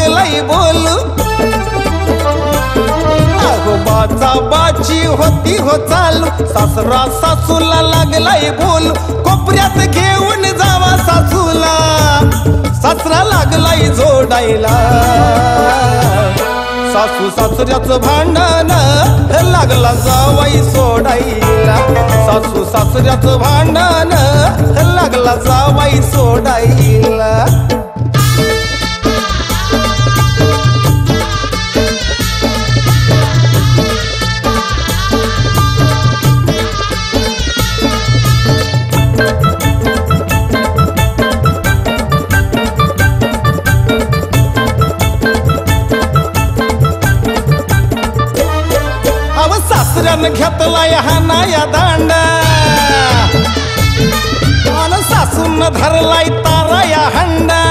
लागलाय बोलू अगो बाचा बाची होती हो चालू सासरा सासूला लागलाय बोलू कोपऱ्यात घेऊन जावा सासूला सासरा लागलाय जोडायला सासू सासऱ्याचं भांडण लागला जावाई सोडायला सासू सासऱ्याचं भांडण लागला जावाई सोडायला सासऱ्यानं घेतलाय हानाया दांडा आणि सासून धरलाय ताराया हंडा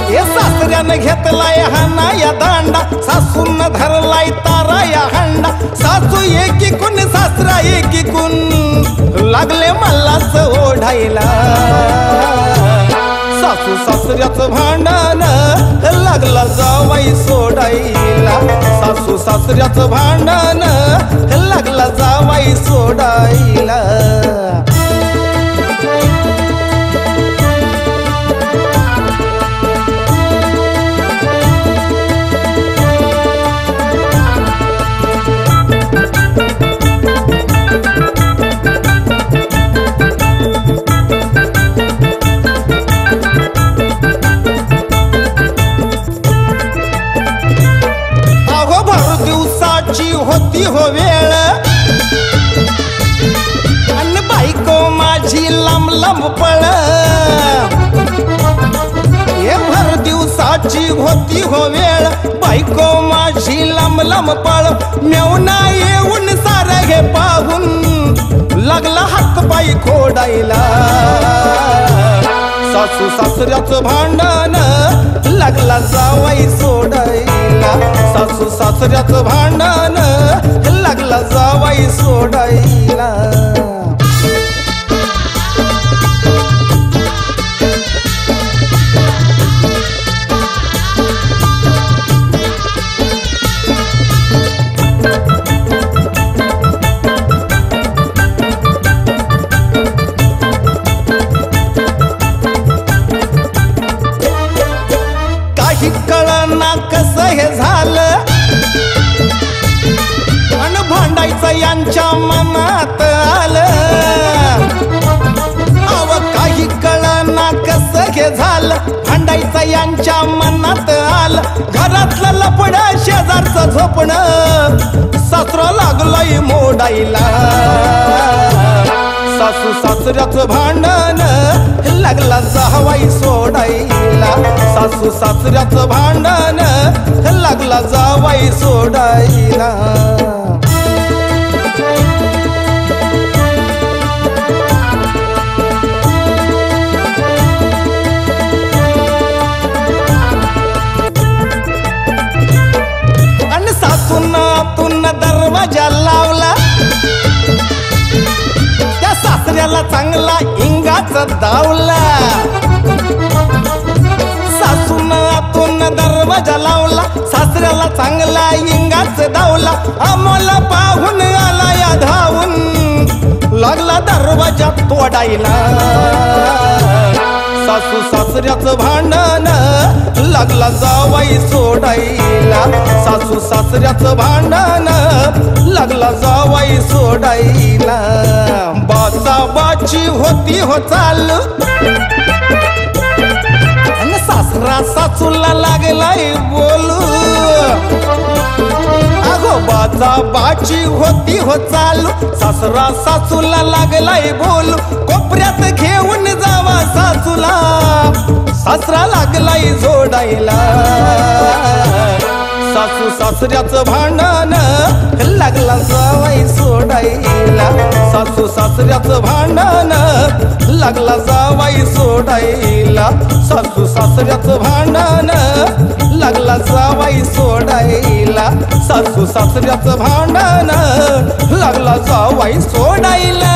हे सासऱ्यानं घेतलाय हानाया दांडा सासून धरलाय ताराया हंडा सासू एकीकून सासरा एकीकून लागले मलाच ओढायला सासू सासऱ्याचं भांडण लागला जावाई सोडायला सासू सासऱ्याचं भांडण लागला जावाई सोडायला होती हो वेळ अन बायको माझी लांब लांब पळ हे भर दिवसाची होती हो वेळ बायको माझी लांब लांब पळ मेवना येऊन सारे हे पाहून लागला हात पाय खोडायला सासू सासऱ्याचं भांडण लागला जावाई सोडायला सासू सासऱ्याचं भांडण लागला जावाई सोडायला काही कळना कसं हे झालं आणि भांडायचं यांच्या मनात आलं अव काही कळना कसं हे झालं भांडायचं यांच्या मनात आलं घरातलं लपडं शेजारचं झोपणं सासरा लागलंय मोडायला सासू सासऱ्याचं भांडण लागला जावाई सोडायला सासू सासऱ्याचं भांडण लागला जावाई सोडायला आणि सासून आतून दरवाजा लावला त्या सासऱ्याला चांगला इंगाचा दावला सासून आतून दरवाजा लावला सासऱ्याला चांगला इंगाच दावला आम्हाला पाहून आला या धावून लागला दरवाजा तोडायला सासू सासऱ्याचं भांडण लागला जावाई सोडायला सासू सासऱ्याचं भांडण लागला जावाई सोडायला बाचा बाची होती हो चालू आणि सासरा सासूला लागलाय बोलू अगो बाचा बाची होती हो चालू सासरा सासूला लागलाय बोलू कोपऱ्यात घेऊन जावा सासूला सासरा लागलाय जोडायला सासू सासऱ्याचं भांडण लागला जावाई सोडायला सासू सासऱ्याचं भांडण लागला जावाई सोडायला सासू सासऱ्याचं भांडण लागला जावाई सोडायला सासू सासऱ्याचं भांडण लागला जावाई सोडायला